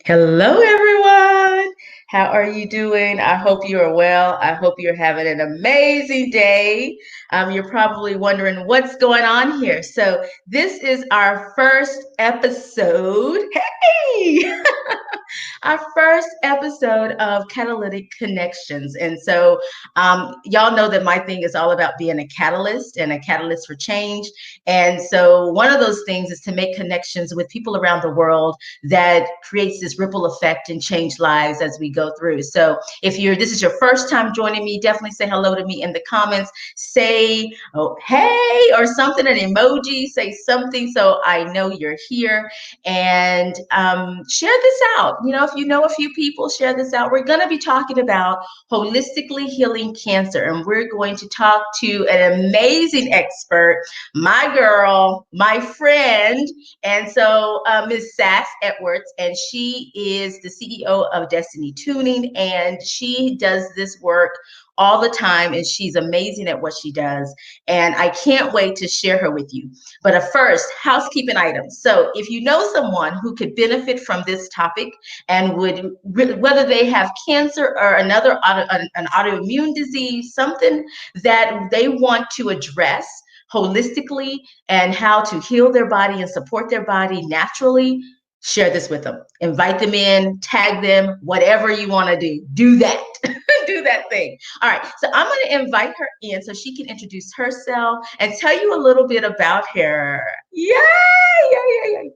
Hello, everyone. How are you doing? I hope you are well. I hope you're having an amazing day. You're probably wondering what's going on here. So, this is our first episode. Hey! Our first episode of Catalytic Connections. And so, y'all know that my thing is all about being a catalyst and a catalyst for change. And so, one of those things is to make connections with people around the world that creates this ripple effect and change lives as we go through. So, if this is your first time joining me, definitely say hello to me in the comments. Say, oh, hey, or something, an emoji, say something so I know you're here. And share this out. If you know a few people, share this out. We're going to be talking about holistically healing cancer, and we're going to talk to an amazing expert, my girl, my friend, and so Ms. Sass Edwards, and she is the CEO of Destiny Tuning, and she does this work all the time, and she's amazing at what she does, and I can't wait to share her with you. But first, housekeeping items. So if you know someone who could benefit from this topic and whether they have cancer or an autoimmune disease, something that they want to address holistically and how to heal their body and support their body naturally, share this with them. Invite them in, tag them, whatever you want to do that. Do that thing. All right, so I'm going to invite her in so she can introduce herself and tell you a little bit about her. Yay!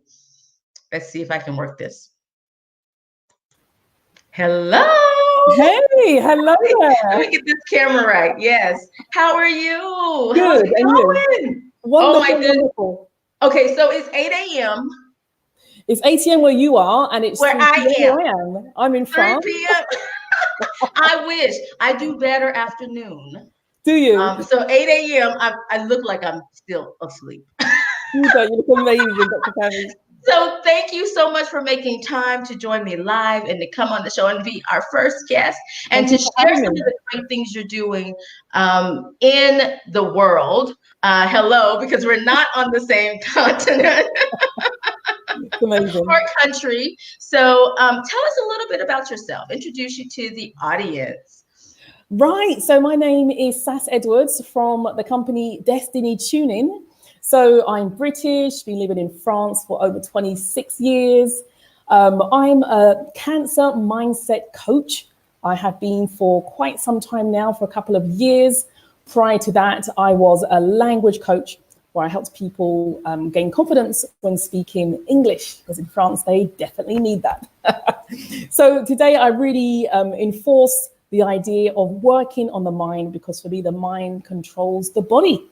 Let's see if I can work this. Hello. Hey, hello there. Let me get this camera right. Yes. How are you? Good. How's it going? Wonderful, Oh my goodness. wonderful. Okay, so it's 8 a.m. It's 8 a.m. where you are, and it's where I am. Where I am. I'm in 3 France. p.m. I wish. I do better afternoon. Do you? So 8 a.m. I look like I'm still asleep. You don't. You look amazing, Dr. Tammy. So thank you so much for making time to join me live and to come on the show and be our first guest and to share some of the great things you're doing in the world. Hello, because we're not on the same continent. Amazing. Or country. So tell us a little bit about yourself. Introduce you to the audience. Right. So my name is Sass Edwards from the company Destiny Tuning. So I'm British, been living in France for over 26 years. I'm a cancer mindset coach. I have been for quite some time now, for a couple of years. Prior to that, I was a language coach where I helped people gain confidence when speaking English, because in France, they definitely need that. So today I really enforce the idea of working on the mind, because for me, the mind controls the body.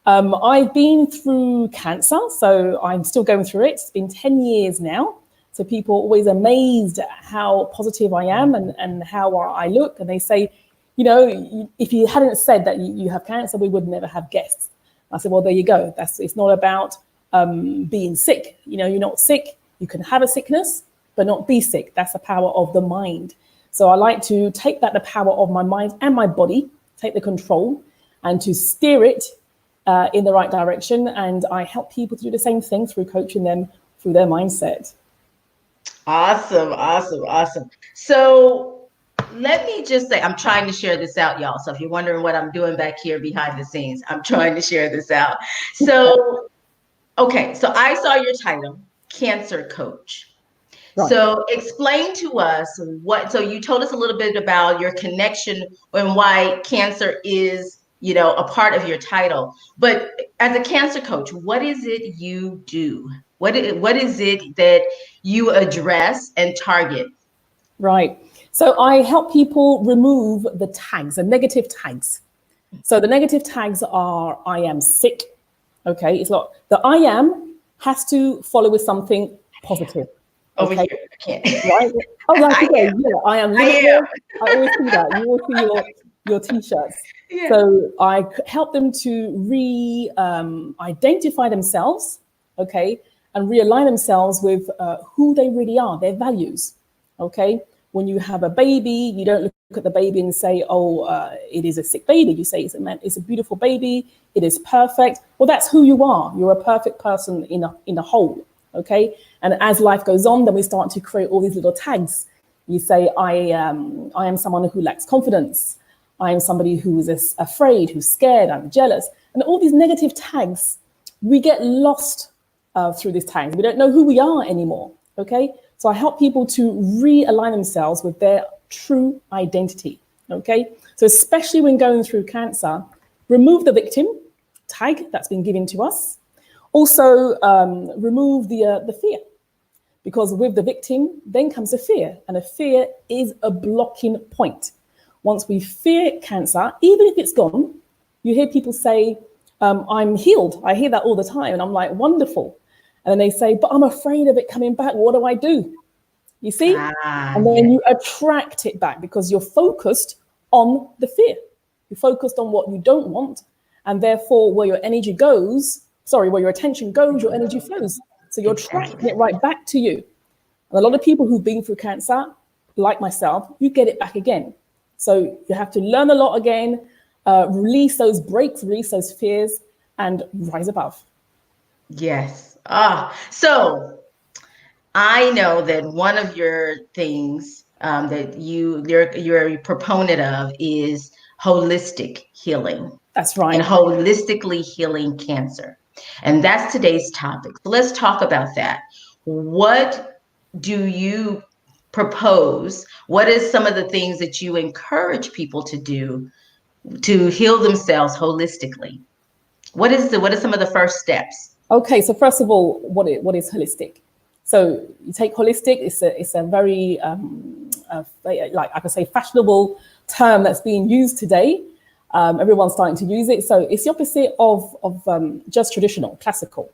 I've been through cancer, so I'm still going through it. It's been 10 years now. So people are always amazed at how positive I am and how I look. And they say, if you hadn't said that you have cancer, we would never have guests. I said, well, there you go. It's not about being sick. You're not sick. You can have a sickness, but not be sick. That's the power of the mind. So I like to take the power of my mind and my body, take the control, and to steer it in the right direction. And I help people to do the same thing through coaching them through their mindset. Awesome. So let me just say, I'm trying to share this out, y'all. So if you're wondering what I'm doing back here behind the scenes, I'm trying to share this out. So, okay, so I saw your title, Cancer Coach. Right. So explain to us so you told us a little bit about your connection and why cancer is, a part of your title. But as a cancer coach, what is it you do? What is it that you address and target? Right. So I help people remove the tags, the negative tags. So the negative tags are, I am sick. Okay. It's not the I am has to follow with something positive. Over here. I can't. Right. Oh, that's okay. Yeah, I am. I always see that. You always see your t-shirts. Yeah. So I help them to identify themselves, okay, and realign themselves with who they really are, their values, okay. When you have a baby, you don't look at the baby and say, it is a sick baby. You say it's a beautiful baby. It is perfect. Well, that's who you are. You're a perfect person in a whole, Okay. And as life goes on, then we start to create all these little tags. You say, I am someone who lacks confidence. I am somebody who is afraid, who's scared, I'm jealous. And all these negative tags, we get lost through these tags. We don't know who we are anymore. Okay. So I help people to realign themselves with their true identity. Okay. So especially when going through cancer, remove the victim tag that's been given to us. Also, remove the fear, because with the victim, then comes the fear, and a fear is a blocking point. Once we fear cancer, even if it's gone, you hear people say, I'm healed. I hear that all the time, and I'm like, wonderful. And then they say, but I'm afraid of it coming back. What do I do? You see? And then you attract it back because you're focused on the fear. You're focused on what you don't want, and therefore where your energy goes, where your attention goes, your energy flows. So you're attracting it right back to you. And a lot of people who've been through cancer, like myself, you get it back again. So you have to learn a lot again, release those fears, and rise above. Yes. So I know that one of your things that you're a proponent of is holistic healing. That's right. And holistically healing cancer. And that's today's topic. So let's talk about that. What do you propose? What is some of the things that you encourage people to do to heal themselves holistically? What are some of the first steps? Okay, so first of all, what is holistic? So you take holistic. It's a very like I could say fashionable term that's being used today. Everyone's starting to use it. So it's the opposite of just traditional, classical.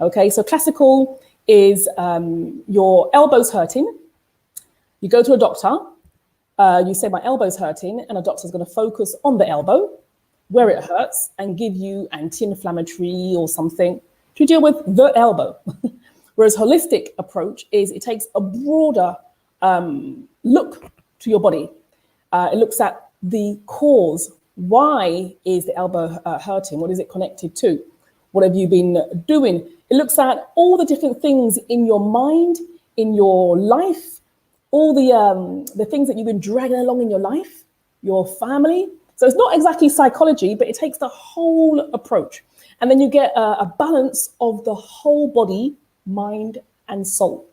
Okay, so classical is your elbow's hurting. You go to a doctor. You say my elbow's hurting, and a doctor's going to focus on the elbow, where it hurts, and give you anti-inflammatory or something to deal with the elbow. Whereas holistic approach is it takes a broader look to your body. It looks at the cause. Why is the elbow hurting? What is it connected to? What have you been doing? It looks at all the different things in your mind, in your life, all the things that you've been dragging along in your life, your family. So it's not exactly psychology, but it takes the whole approach. And then you get a balance of the whole body, mind, and soul.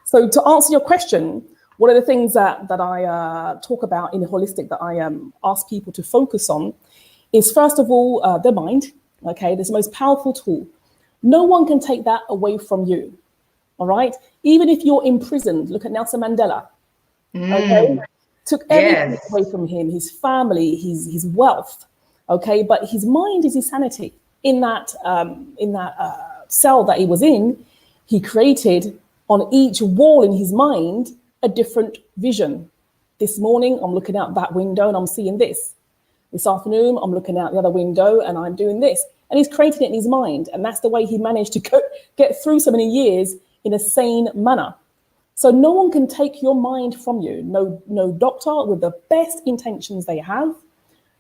So to answer your question, one of the things that I talk about in holistic that I ask people to focus on is, first of all, the mind. Okay, this is the most powerful tool. No one can take that away from you. All right, even if you're imprisoned, look at Nelson Mandela. Okay, took everything away from him, his family, his wealth. Okay, but his mind is his sanity. In that cell that he was in, he created on each wall in his mind a different vision. This morning, I'm looking out that window and I'm seeing this. This afternoon, I'm looking out the other window and I'm doing this. And he's created it in his mind. And that's the way he managed to get through so many years in a sane manner. So no one can take your mind from you. No doctor with the best intentions they have.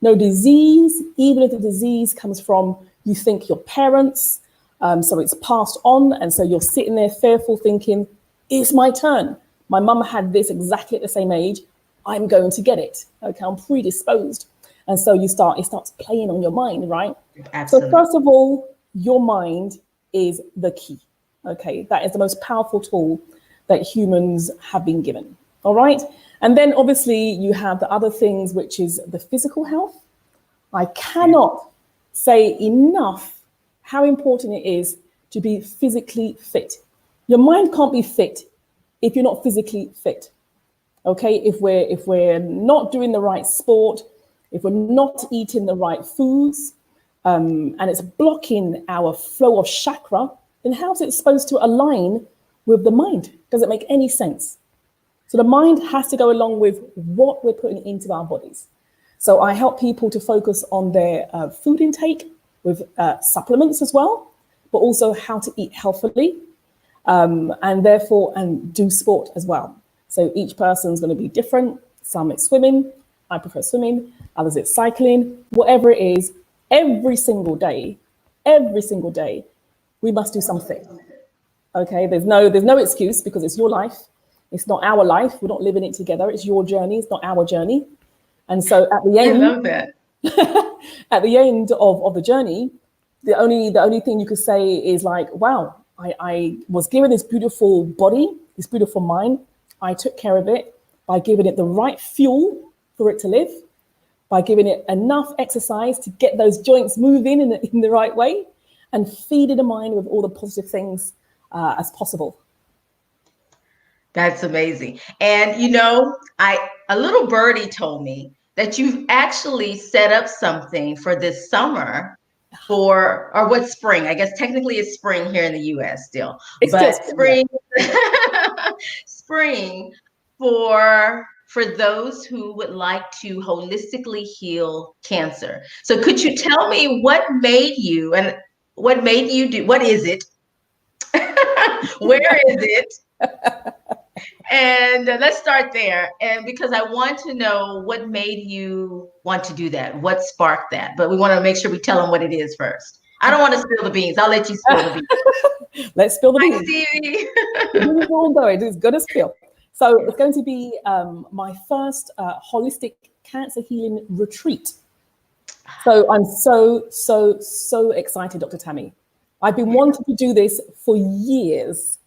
No disease, even if the disease comes from, you think, your parents. So it's passed on. And so you're sitting there fearful thinking, it's my turn. My mum had this exactly at the same age. I'm going to get it. Okay, I'm predisposed. And so it starts playing on your mind, right? Absolutely. So first of all, your mind is the key. Okay, that is the most powerful tool that humans have been given. All right. And then obviously you have the other things, which is the physical health. I cannot say enough how important it is to be physically fit. Your mind can't be fit if you're not physically fit. Okay, if we're not doing the right sport, if we're not eating the right foods, and it's blocking our flow of chakra, then how's it supposed to align with the mind? Doesn't make any sense. So the mind has to go along with what we're putting into our bodies. So I help people to focus on their food intake with supplements as well, but also how to eat healthily, and do sport as well. So each person's going to be different. Some it's swimming. I prefer swimming. Others it's cycling. Whatever it is, every single day, we must do something. Okay, there's no excuse because it's your life. It's not our life. We're not living it together. It's your journey. It's not our journey. And so at the I end, love that. at the end of the journey, the only thing you could say is like, wow, I was given this beautiful body, this beautiful mind. I took care of it by giving it the right fuel for it to live, by giving it enough exercise to get those joints moving in the right way, and feeding the mind with all the positive things as possible. That's amazing. And you know, a little birdie told me that you've actually set up something for this summer for, or what, spring? I guess technically it's spring here in the US still, It's still but spring, yeah. spring spring for those who would like to holistically heal cancer. So could you tell me what made you do, what is it? Where is it? And let's start there. And because I want to know what made you want to do that, what sparked that. But we want to make sure we tell them what it is first. I don't want to spill the beans. I'll let you spill the beans. Let's spill the Hi, beans. Stevie. It's all going. It's going to spill. So it's going to be my first holistic cancer healing retreat. So I'm so excited, Dr. Tammy. I've been wanting to do this for years.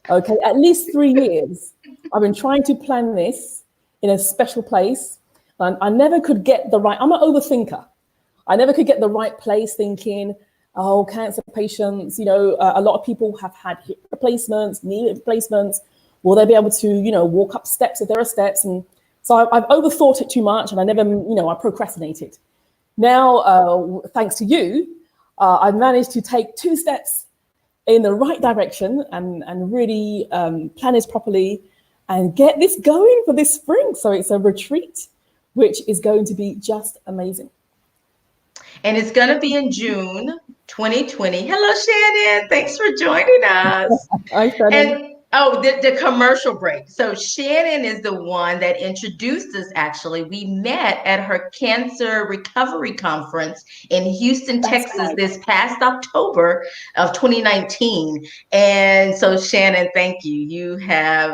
Okay, at least 3 years. I've been trying to plan this in a special place. And I never could get the right, I'm an overthinker. I never could get the right place thinking, oh, cancer patients, a lot of people have had hip replacements, knee replacements. Will they be able to, walk up steps if there are steps? And so I've overthought it too much and I never, I procrastinated. Now, thanks to you, I've managed to take 2 steps in the right direction and really plan this properly and get this going for this spring. So it's a retreat, which is going to be just amazing. And it's going to be in June 2020. Hello, Shannon. Thanks for joining us. Hi, Shannon. And the commercial break. So Shannon is the one that introduced us, actually. We met at her cancer recovery conference in Houston, Texas, this past October of 2019. And so Shannon, thank you.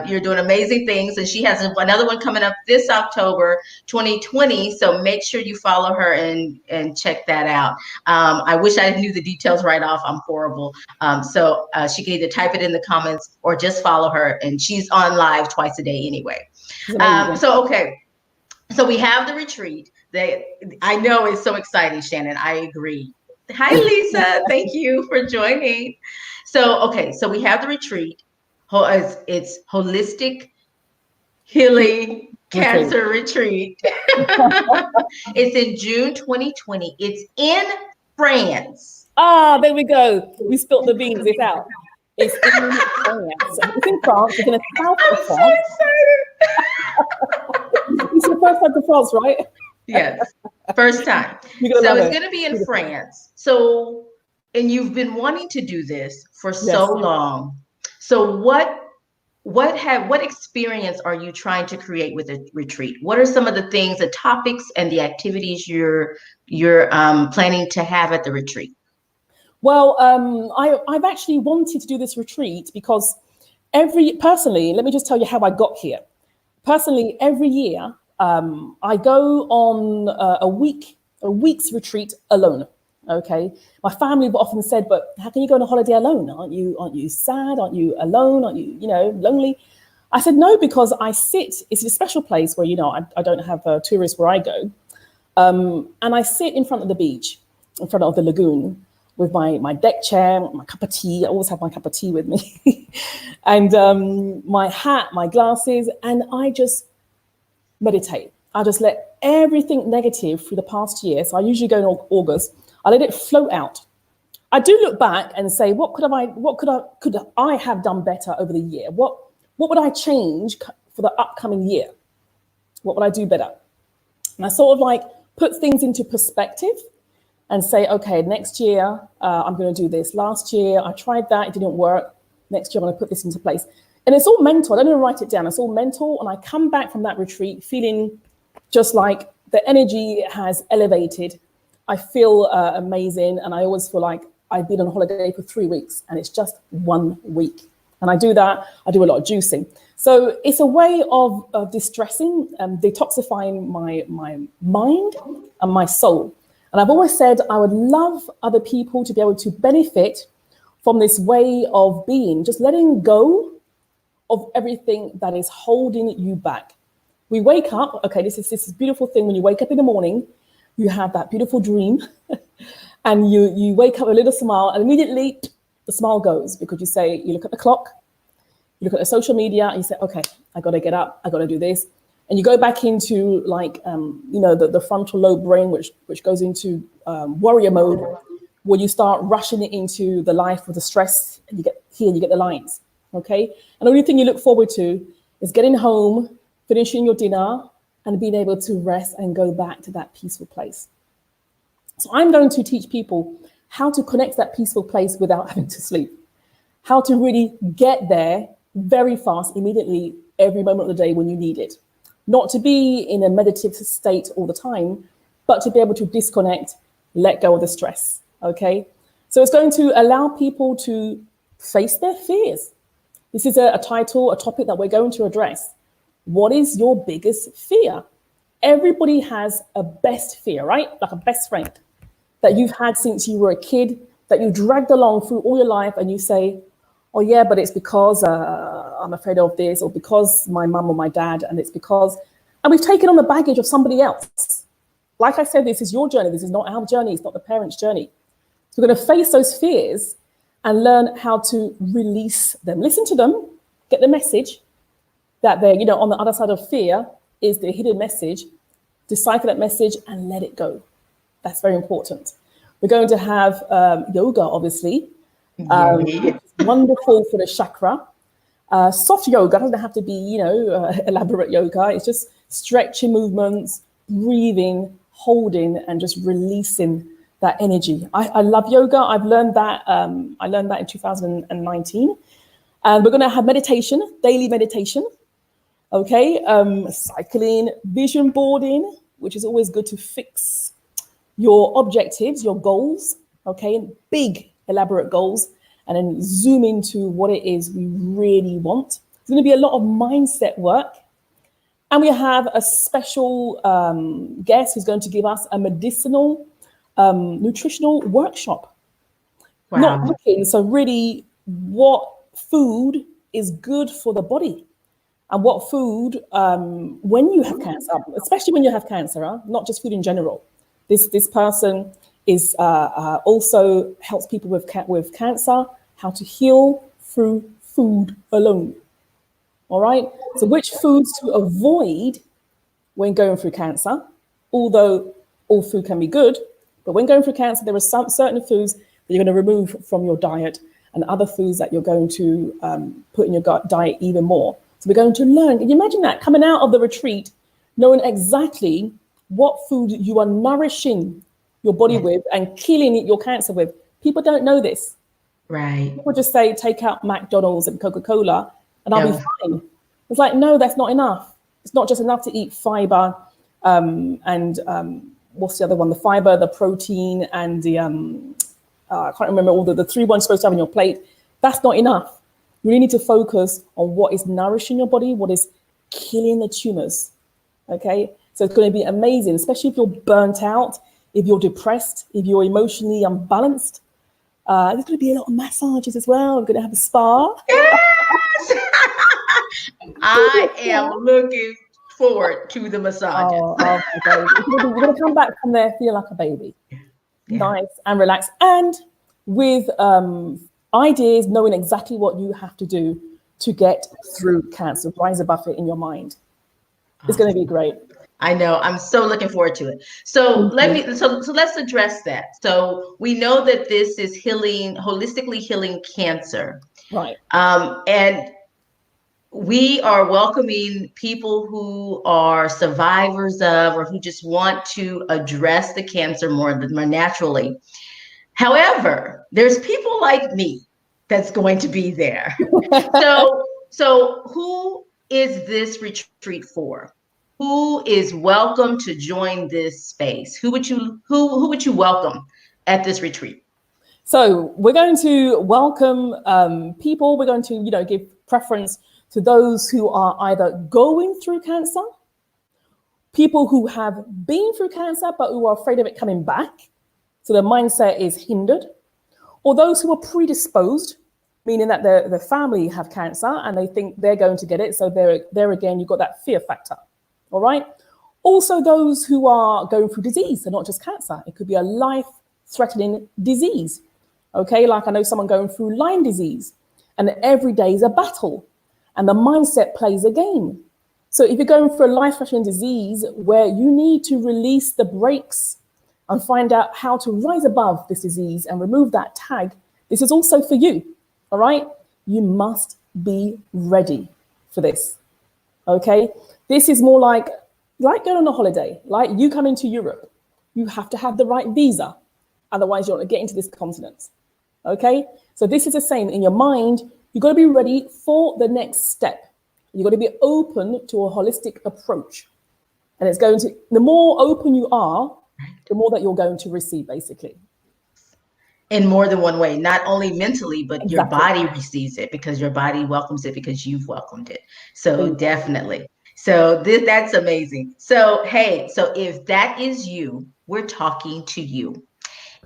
You're doing amazing things. And she has another one coming up this October 2020. So make sure you follow her and check that out. I wish I knew the details right off. I'm horrible. So she can either type it in the comments or just follow her, and she's on live twice a day anyway. So we have the retreat that I know is so exciting, Shannon. I agree. Hi, Lisa. Thank you for joining. So we have the retreat. It's Holistic Healing Cancer Retreat. It's in June 2020. It's in France. There we go. We spilt the beans. It's out. It's in France. It's in France. It's in the south of France. I'm so excited. It's your first time to France, right? Yes, first time. So it's going to be in France. So, and you've been wanting to do this for so long. So what experience are you trying to create with a retreat? What are some of the things, the topics and the activities you're planning to have at the retreat? Well, I've actually wanted to do this retreat because personally, let me just tell you how I got here. Personally, every year, I go on a week's retreat alone. Okay, my family have often said, "But how can you go on a holiday alone? Aren't you sad? Aren't you alone? Aren't you lonely?" I said no, because it's a special place where I don't have tourists where I go, and I sit in front of the beach, in front of the lagoon, with my deck chair, my cup of tea. I always have my cup of tea with me, and my hat, my glasses, and I just meditate. I just let everything negative through the past year. So I usually go in August. I let it float out. I do look back and say, what could I have done better over the year? What would I change for the upcoming year? What would I do better? And I sort of put things into perspective and say, okay, next year I'm going to do this. Last year I tried that, it didn't work. Next year I'm going to put this into place. And it's all mental. I don't even write it down. It's all mental. And I come back from that retreat feeling just like the energy has elevated. I feel amazing. And I always feel like I've been on holiday for 3 weeks and it's just 1 week. And I do that, I do a lot of juicing. So it's a way of distressing and detoxifying my mind and my soul. And I've always said I would love other people to be able to benefit from this way of being, just letting go of everything that is holding you back. We wake up, okay, this is beautiful thing. When you wake up in the morning, you have that beautiful dream and you wake up with a little smile and immediately the smile goes because you look at the clock, you look at the social media and you say, okay, I got to get up, I got to do this. And you go back into the frontal lobe brain, which goes into warrior mode, where you start rushing it into the life with the stress and you get the lines, okay? And the only thing you look forward to is getting home, finishing your dinner and being able to rest and go back to that peaceful place. So I'm going to teach people how to connect that peaceful place without having to sleep, how to really get there very fast, immediately, every moment of the day when you need it. Not to be in a meditative state all the time, but to be able to disconnect, let go of the stress, okay? So it's going to allow people to face their fears. This is a topic that we're going to address. What is your biggest fear? Everybody has a best fear, right? Like a best friend that you've had since you were a kid, that you dragged along through all your life and you say, oh yeah, but it's because I'm afraid of this, or because my mum or my dad, and we've taken on the baggage of somebody else. Like I said, this is your journey. This is not our journey. It's not the parents' journey. So we're going to face those fears and learn how to release them. Listen to them, get the message that they're, on the other side of fear is the hidden message. Decipher that message and let it go. That's very important. We're going to have yoga, obviously. Wonderful for the chakra. Soft yoga doesn't have to be, elaborate yoga. It's just stretching movements, breathing, holding, and just releasing that energy. I love yoga. I've learned that. I learned that in 2019. And we're going to have meditation, daily meditation. Okay, cycling, vision boarding, which is always good to fix your objectives, your goals, okay, big, elaborate goals, and then zoom into what it is we really want. There's going to be a lot of mindset work. And we have a special guest who's going to give us a medicinal, nutritional workshop. Wow. Not looking, so really what food is good for the body. And what food, when you have cancer, especially when you have cancer, not just food in general. This person is also helps people with cancer, how to heal through food alone. All right. So which foods to avoid when going through cancer, although all food can be good, but when going through cancer, there are some certain foods that you're going to remove from your diet and other foods that you're going to put in your diet even more. So we're going to learn. Can you imagine that? Coming out of the retreat, knowing exactly what food you are nourishing your body with and killing your cancer with. People don't know this. Right. People just say, take out McDonald's and Coca-Cola and I'll be fine. It's like, no, that's not enough. It's not just enough to eat fiber and what's the other one? The fiber, the protein, and the, I can't remember all the 3 ones supposed to have on your plate. That's not enough. You really need to focus on what is nourishing your body, what is killing the tumors, okay? So it's going to be amazing, especially if you're burnt out, if you're depressed, if you're emotionally unbalanced. There's going to be a lot of massages as well. We're going to have a spa. Yes! I am looking forward to the massages. Oh my God. You're going to come back from there feeling like a baby. Yeah. Nice and relaxed. And with ideas, knowing exactly what you have to do to get through cancer. Rise above it in your mind. It's going to be great. I know. I'm so looking forward to it. So let's address that. So we know that this is holistically healing cancer. Right. And we are welcoming people who are survivors of, or who just want to address the cancer more naturally. However, there's people like me that's going to be there. So who is this retreat for? Who is welcome to join this space? Who would you welcome at this retreat? So we're going to welcome people. We're going to, give preference to those who are either going through cancer, people who have been through cancer but who are afraid of it coming back, so their mindset is hindered, or those who are predisposed, meaning that their family have cancer and they think they're going to get it. So there again, you've got that fear factor. All right. Also, those who are going through disease, so not just cancer. It could be a life-threatening disease. Okay, like I know someone going through Lyme disease, and every day is a battle, and the mindset plays a game. So if you're going through a life-threatening disease where you need to release the brakes and find out how to rise above this disease and remove that tag, this is also for you. All right, you must be ready for this. Okay, this is more like going on a holiday, like you come into Europe, you have to have the right visa. Otherwise, you're not getting to this continent. Okay, so this is the same in your mind. You've got to be ready for the next step. You've got to be open to a holistic approach. And it's going to, the more open you are, the more that you're going to receive, basically. In more than one way, not only mentally, but Exactly. your body receives it because your body welcomes it because you've welcomed it. So definitely. So that's amazing. So, hey, so if that is you, we're talking to you.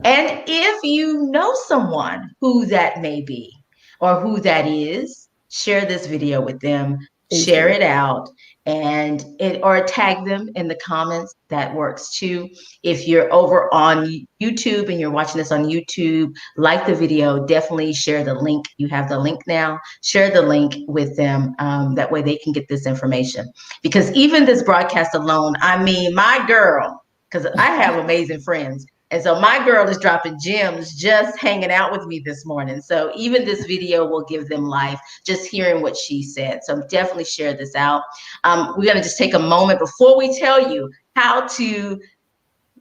And if you know someone who that may be or who that is, share this video with them, share it out, and or tag them in the comments. That works too. If you're over on YouTube and you're watching this on YouTube, like the video, definitely share the link. You have the link now. Share the link with them. That way they can get this information. Because even this broadcast alone, I mean, my girl, because I have amazing friends. And so my girl is dropping gems just hanging out with me this morning. So even this video will give them life, just hearing what she said. So definitely share this out. We're going to just take a moment before we tell you how to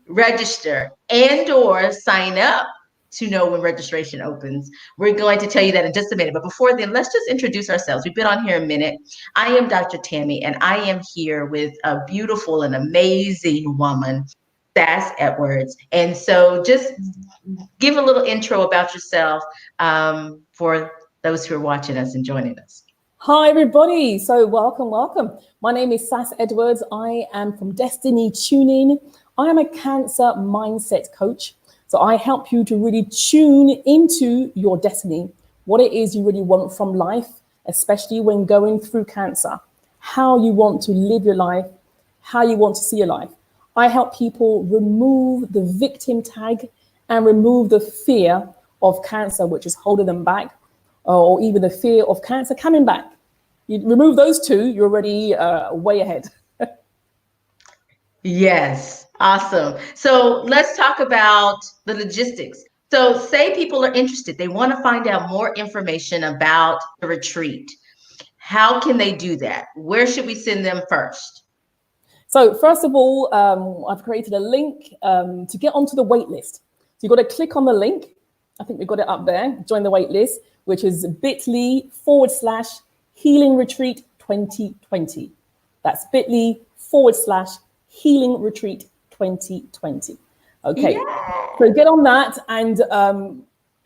register and or sign up to know when registration opens. We're going to tell you that in just a minute. But before then, let's just introduce ourselves. We've been on here a minute. I am Dr. Tammy, and I am here with a beautiful and amazing woman, Sass Edwards. And so just give a little intro about yourself for those who are watching us and joining us. Hi, everybody. So welcome. My name is Sass Edwards. I am from Destiny Tuning. I am a cancer mindset coach. So I help you to really tune into your destiny, what it is you really want from life, especially when going through cancer, how you want to live your life, how you want to see your life. I help people remove the victim tag and remove the fear of cancer, which is holding them back, or even the fear of cancer coming back. You remove those two, you're already way ahead. Yes, awesome. So let's talk about the logistics. So say people are interested, they want to find out more information about the retreat. How can they do that? Where should we send them first? So first of all, I've created a link to get onto the wait list. So you've got to click on the link. I think we've got it up there. Join the wait list, which is bit.ly/Healing Retreat 2020. That's bit.ly/Healing Retreat 2020. Okay, so get on that and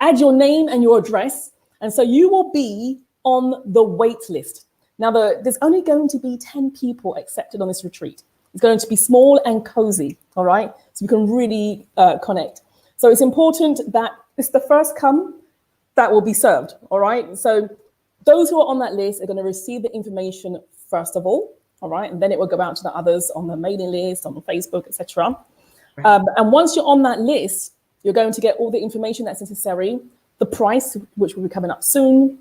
add your name and your address. And so you will be on the wait list. Now, there's only going to be 10 people accepted on this retreat. It's going to be small and cozy, all right? So you can really connect. So it's important that it's the first come that will be served, all right? So those who are on that list are going to receive the information first of all right? And then it will go out to the others on the mailing list, on Facebook, etc. Right. And once you're on that list, you're going to get all the information that's necessary, the price, which will be coming up soon,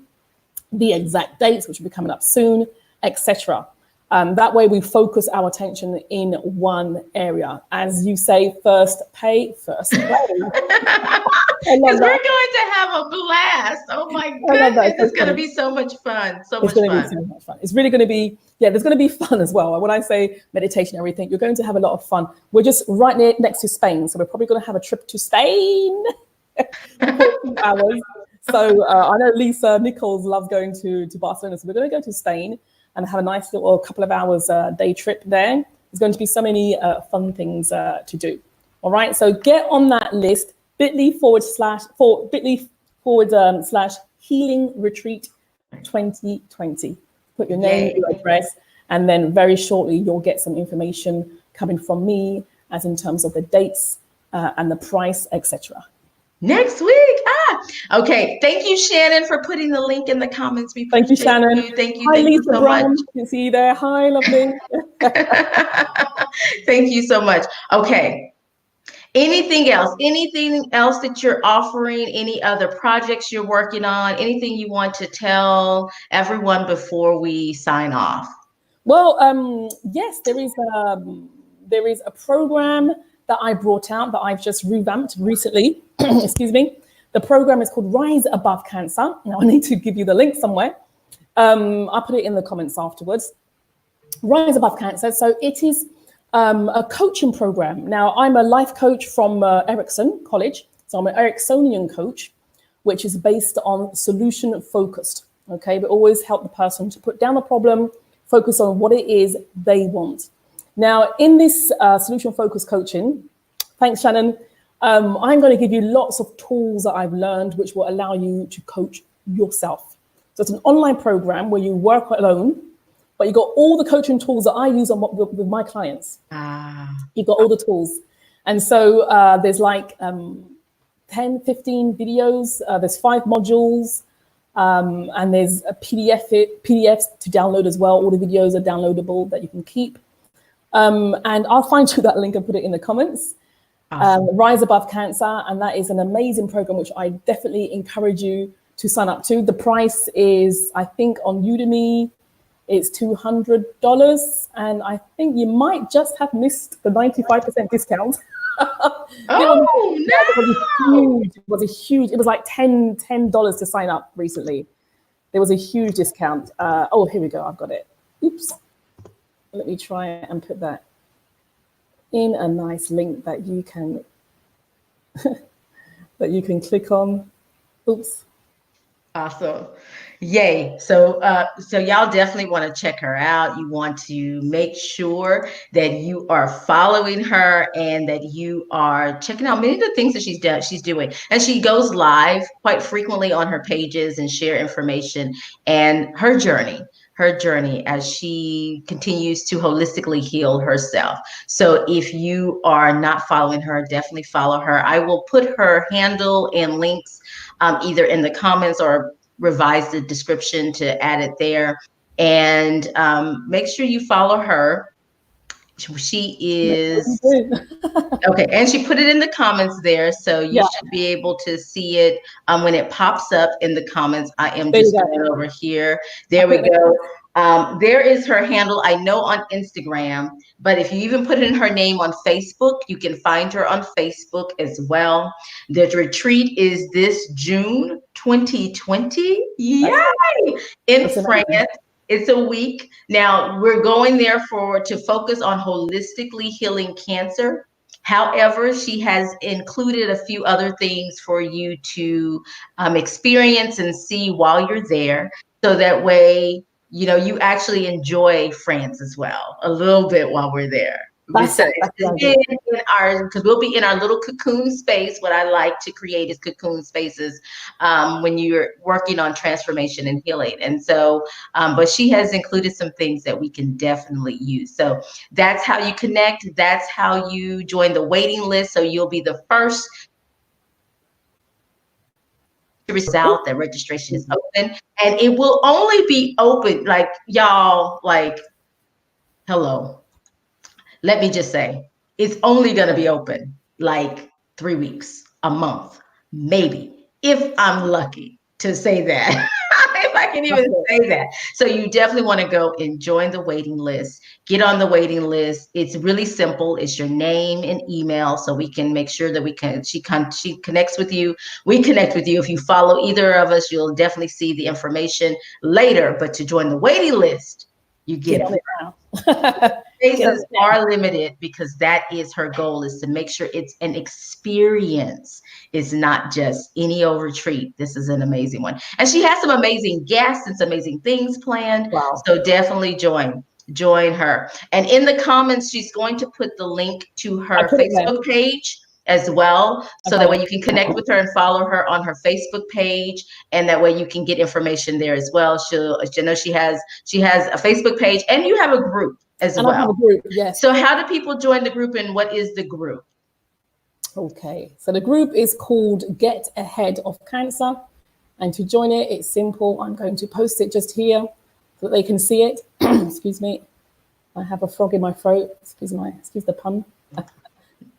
the exact dates, which will be coming up soon, etc. That way we focus our attention in one area. As you say, first pay, first play. Because we're going to have a blast. Oh my goodness. It's going to be so much fun. So much fun. It's really going to be, there's going to be fun as well. When I say meditation, everything, you're going to have a lot of fun. We're just right next to Spain. So we're probably going to have a trip to Spain for a few hours. So I know Lisa Nichols loves going to Barcelona. So we're going to go to Spain and have a nice little couple of hours day trip there. There's going to be so many fun things to do. All right. So get on that list. bit.ly/slash healing retreat 2020. Put your name, Yay. your address, and then very shortly you'll get some information coming from me as in terms of the dates and the price, etc. Next week. Okay. Thank you, Shannon, for putting the link in the comments. We Thank you, appreciate Shannon. you. Thank you. Hi, Thank you Lisa so much. Brown. You can see you there. Hi, lovely. Thank you so much. Okay. Anything else? Anything else that you're offering? Any other projects you're working on? Anything you want to tell everyone before we sign off? Well, yes, there is a program that I brought out that I've just revamped recently. Excuse me. The program is called Rise Above Cancer. Now I need to give you the link somewhere. I'll put it in the comments afterwards. Rise Above Cancer. So it is a coaching program. Now I'm a life coach from Ericsson College. So I'm an Ericksonian coach, which is based on solution focused. Okay, we always help the person to put down the problem, focus on what it is they want. Now, in this solution focused coaching, thanks, Shannon, I'm going to give you lots of tools that I've learned which will allow you to coach yourself. So it's an online program where you work alone, but you got all the coaching tools that I use with my clients. You've got all the tools. And so there's like 10, 15 videos, there's 5 modules, and there's a PDFs to download as well. All the videos are downloadable that you can keep. And I'll find you that link and put it in the comments. Awesome. Rise Above Cancer, and that is an amazing program which I definitely encourage you to sign up to. The price is, I think, on Udemy, it's $200, and I think you might just have missed the 95% discount. It was like $10 to sign up recently. There was a huge discount. Oh, here we go. I've got it. Oops. Let me try and put that in a nice link that you can click on. Oops. Awesome. Yay. So y'all definitely want to check her out. You want to make sure that you are following her and that you are checking out many of the things that she's doing. And she goes live quite frequently on her pages and share information and her journey as she continues to holistically heal herself. So if you are not following her, definitely follow her. I will put her handle and links either in the comments or revise the description to add it there. And make sure you follow her. She is okay, and she put it in the comments there, so you should be able to see it when it pops up in the comments. I am just going over here. There we go. There is her handle, I know, on Instagram, but if you even put in her name on Facebook, you can find her on Facebook as well. The retreat is this June 2020. Yay! In France. It's a week. Now we're going there to focus on holistically healing cancer. However, she has included a few other things for you to experience and see while you're there. So that way, you know, you actually enjoy France as well a little bit while we're there. Because we'll be in our little cocoon space. What I like to create is cocoon spaces when you're working on transformation and healing. And so, but she has included some things that we can definitely use. So that's how you connect. That's how you join the waiting list. So you'll be the first out that registration is open, and it will only be open, like, y'all, like, hello, let me just say, it's only going to be open like 3 weeks, a month, maybe, if I'm lucky to say that. If I can even say that. So you definitely want to go and join the waiting list. Get on the waiting list. It's really simple. It's your name and email, so we can make sure that she connects with you. We connect with you. If you follow either of us, you'll definitely see the information later. But to join the waiting list, you get it now. Spaces are limited because that is her goal, is to make sure it's an experience. It's not just any old retreat. This is an amazing one. And she has some amazing guests and some amazing things planned. Wow. So definitely join her. And in the comments, she's going to put the link to her Facebook page as well. So that Okay. way you can connect with her and follow her on her Facebook page. And that way you can get information there as well. She'll know she has a Facebook page, and you have a group as And I have a well. group, yes. So how do people join the group, and what is the group? Okay. So the group is called Get Ahead of Cancer. And to join it, it's simple. I'm going to post it just here so that they can see it. Excuse me. I have a frog in my throat. Excuse the pun.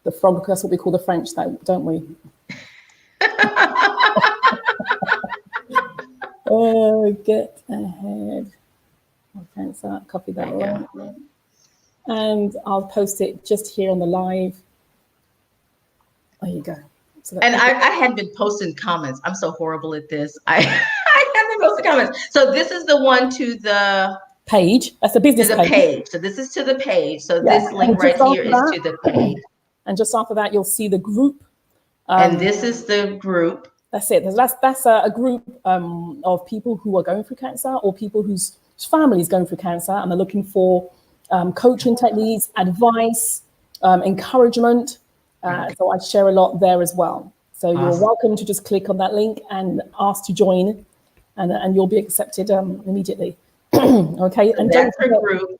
The frog, because that's what we call the French, don't we? Get ahead of cancer. Copy that link. And I'll post it just here on the live. There you go. So and I had been posting comments. I'm so horrible at this. I had been posting comments. So this is the one to the page. That's the business page. So this is to the page. So yeah. this link right here is to the page. And just after that, you'll see the group. And this is the group. That's it. That's a group of people who are going through cancer, or people whose family is going through cancer, and they're looking for coaching techniques, advice, encouragement. So I share a lot there as well. So you're welcome to just click on that link and ask to join, and you'll be accepted immediately. Okay. And that's her group.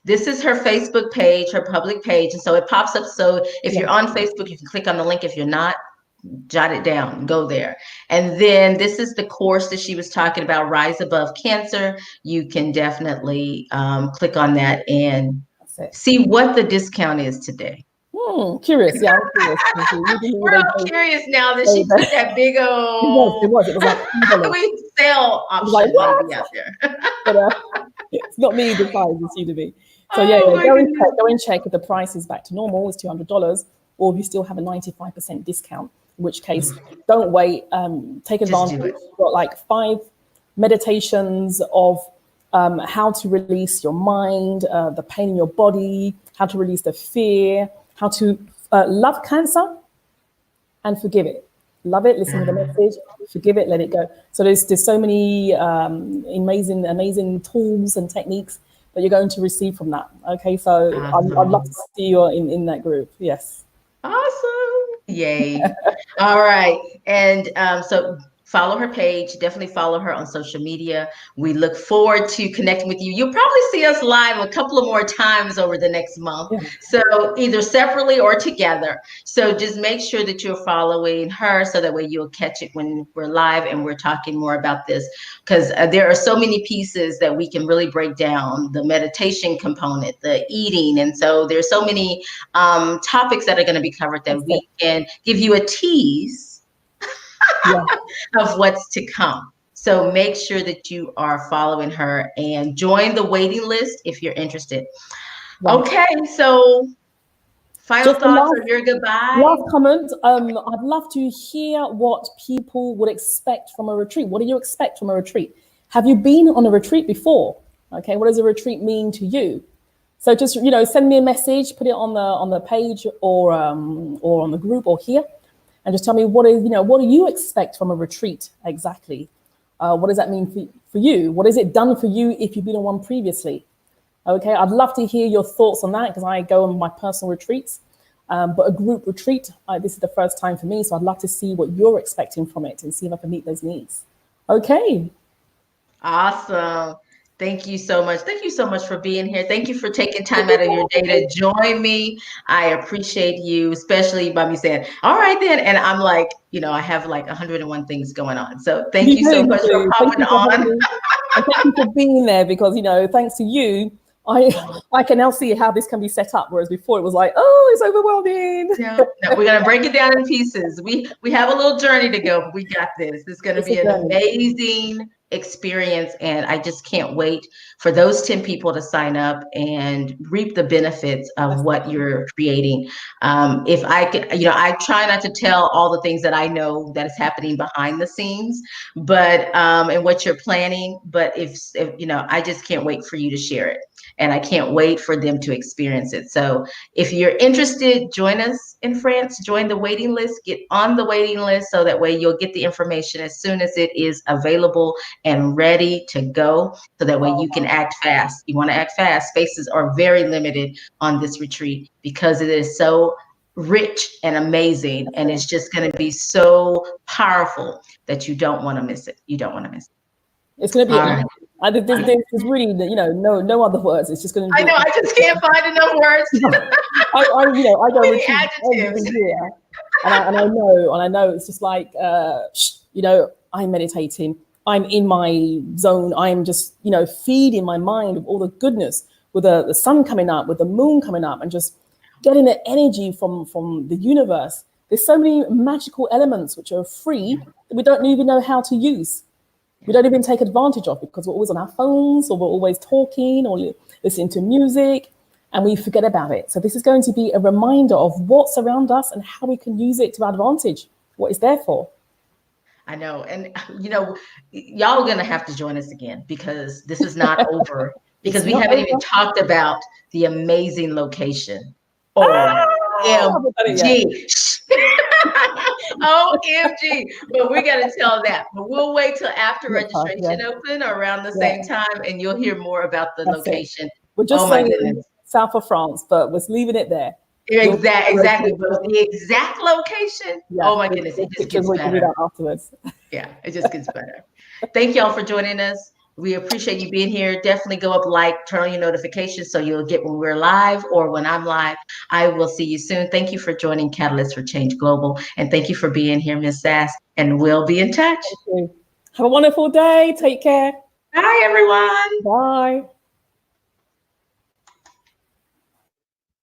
This is her Facebook page, her public page. And so it pops up. So if you're on Facebook, you can click on the link. If you're not, jot it down, go there. And then this is the course that she was talking about, Rise Above Cancer. You can definitely click on that and see what the discount is today. Curious, yeah, I'm curious. We're all curious now that she put that big old. It was like we sell option like, what? Out there. But, it's not me the size, it's you to be. So yeah, go and check if the price is back to normal, it's $200, or if you still have a 95% discount, in which case don't wait, take advantage. You've got like 5 meditations of how to release your mind, the pain in your body, how to release the fear, how to love cancer and forgive it. Love it, listen to the message, forgive it, let it go. So there's so many amazing tools and techniques that you're going to receive from that. Okay, so I'd love to see you in that group. Yes. Awesome. Yay. All right. And so follow her page. Definitely follow her on social media. We look forward to connecting with you. You'll probably see us live a couple of more times over the next month. Yeah. So either separately or together. So just make sure that you're following her so that way you'll catch it when we're live and we're talking more about this, because there are so many pieces that we can really break down: the meditation component, the eating. And so there's so many topics that are going to be covered that we can give you a tease of what's to come. So make sure that you are following her and join the waiting list if you're interested. Okay, so final thoughts or your goodbye? Last comment. I'd love to hear what people would expect from a retreat. What do you expect from a retreat? Have you been on a retreat before? Okay, what does a retreat mean to you? So just send me a message, put it on the page or on the group or here. And just tell me what do you expect from a retreat exactly? What does that mean for you? What has it done for you if you've been on one previously? Okay, I'd love to hear your thoughts on that, because I go on my personal retreats. But a group retreat, this is the first time for me, so I'd love to see what you're expecting from it and see if I can meet those needs. Okay. Awesome. Thank you so much. Thank you so much for being here. Thank you for taking time out of your day to join me. I appreciate you, especially by me saying, all right then. And I'm like, I have like 101 things going on. So thank you so much for popping on. And thank you for being there, because, thanks to you, I can now see how this can be set up. Whereas before it was like, oh, it's overwhelming. No, we're going to break it down in pieces. We have a little journey to go, but we got this. This is going to be an amazing experience, and I just can't wait for those 10 people to sign up and reap the benefits of what you're creating. If I could, I try not to tell all the things that I know that is happening behind the scenes, but and what you're planning. But if I just can't wait for you to share it, and I can't wait for them to experience it. So if you're interested, join us in France, join the waiting list, get on the waiting list, so that way you'll get the information as soon as it is available and ready to go, so that way you can act fast. You want to act fast. Spaces are very limited on this retreat because it is so rich and amazing. And it's just going to be so powerful that you don't want to miss it. You don't want to miss it. It's going to be All right. amazing. There's really, no other words. It's just going to I be. know, I just can't find enough words. I go Many retreat adjectives. every year, and I know it's just like, I'm meditating. I'm in my zone. I'm just, feeding my mind with all the goodness, with the sun coming up, with the moon coming up, and just getting the energy from the universe. There's so many magical elements which are free that we don't even know how to use. We don't even take advantage of because we're always on our phones, or we're always talking or listening to music, and we forget about it. So this is going to be a reminder of what's around us and how we can use it to our advantage, what it's there for. I know. And, y'all are going to have to join us again because this is not over, because we haven't even talked about the amazing location. OMG. OMG. But we're going to tell that. But we'll wait till after registration open or around the same time, and you'll hear more about the location. We're just saying south of France, but we're leaving it there. Exactly. But the exact location, oh my goodness, it just gets better. Afterwards. Yeah, it just gets better. Thank y'all for joining us. We appreciate you being here. Definitely go up, turn on your notifications so you'll get when we're live or when I'm live. I will see you soon. Thank you for joining Catalyst for Change Global. And thank you for being here, Ms. Sass. And we'll be in touch. Have a wonderful day. Take care. Bye, everyone. Bye.